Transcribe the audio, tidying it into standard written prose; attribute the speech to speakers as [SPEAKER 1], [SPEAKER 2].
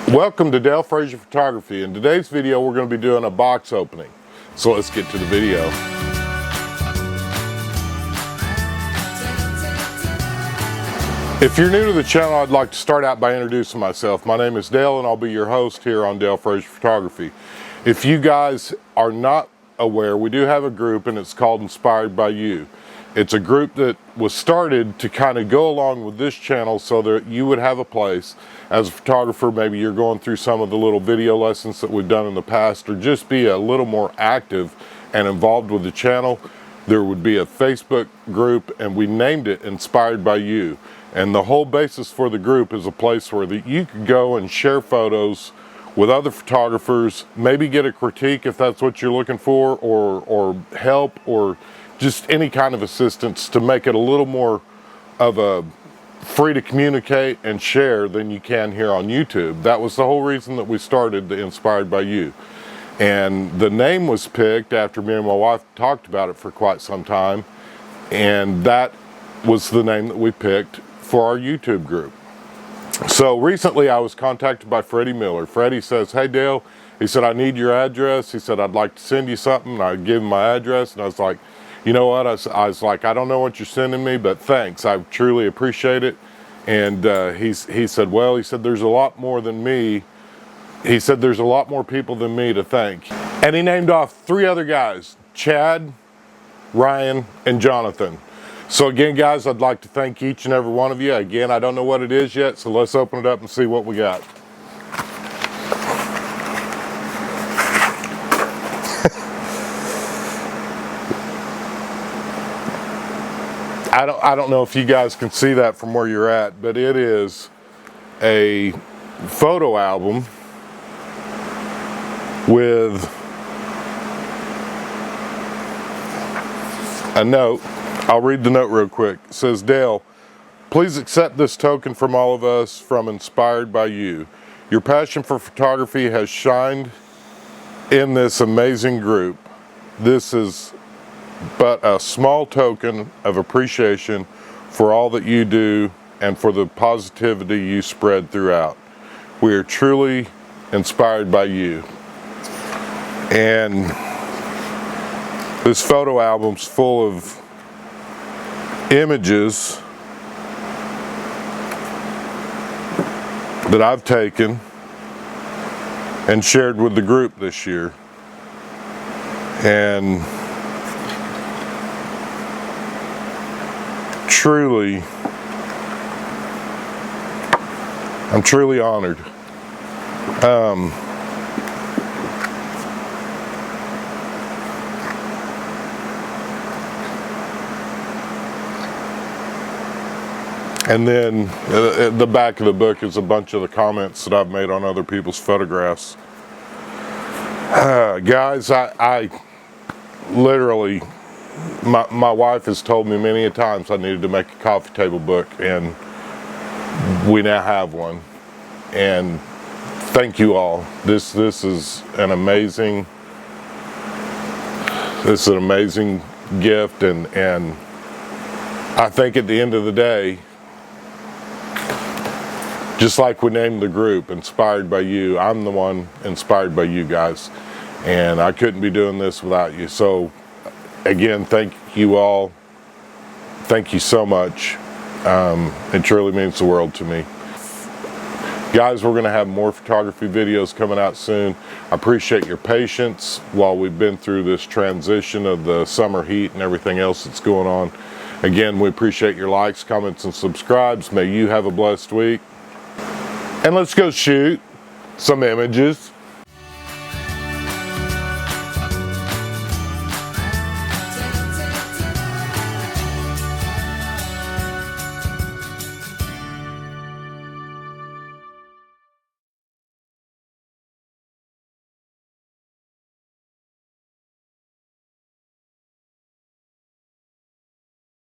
[SPEAKER 1] Welcome to Frazier Photography. In today's video we're going to be doing a box opening. So let's get to the video. If you're new to the channel, I'd like to start out by introducing myself. My name is Dale and I'll be your host here on Frazier Photography. If you guys are not aware, we do have a group and it's called Inspired by You. It's a group that was started to kind of go along with this channel so that you would have a place. As a photographer, maybe you're going through some of the little video lessons that we've done in the past, or just be a little more active and involved with the channel. There would be a Facebook group and we named it Inspired by You. And the whole basis for the group is a place where you could go and share photos with other photographers, maybe get a critique if that's what you're looking for, or help, or just any kind of assistance to make it a little more of a free to communicate and share than you can here on YouTube. That was the whole reason that we started the Inspired by You. And the name was picked after me and my wife talked about it for quite some time, and that was the name that we picked for our YouTube group. So recently I was contacted by Freddy Miller. Freddy says, "Hey Dale," he said, "I need your address." He said, "I'd like to send you something." And I gave him my address and I was like, you know what, I was like, I don't know what you're sending me, but thanks, I truly appreciate it. And he said, well, he said, there's a lot more than me. He said, there's a lot more people than me to thank. And he named off 3 other guys, Chad, Ryan, and Johnathan. So again, guys, I'd like to thank each and every one of you. Again, I don't know what it is yet, so let's open it up and see what we got. I don't know if you guys can see that from where you're at, but it is a photo album with a note. I'll read the note real quick. It says, "Dale, please accept this token from all of us from Inspired by You. Your passion for photography has shined in this amazing group. This is but a small token of appreciation for all that you do and for the positivity you spread throughout. We are truly inspired by you." And this photo album's full of images that I've taken and shared with the group this year. And truly, I'm truly honored. And then at the back of the book is a bunch of the comments that I've made on other people's photographs. Guys, I literally, my wife has told me many a times I needed to make a coffee table book, and we now have one. And thank you all. This is an amazing gift, and I think at the end of the day, just like we named the group Inspired by You, I'm the one inspired by you guys, and I couldn't be doing this without you. So again, thank you all. Thank you so much. It truly means the world to me. Guys, we're going to have more photography videos coming out soon. I appreciate your patience while we've been through this transition of the summer heat and everything else that's going on. Again, we appreciate your likes, comments, and subscribes. May you have a blessed week. And let's go shoot some images.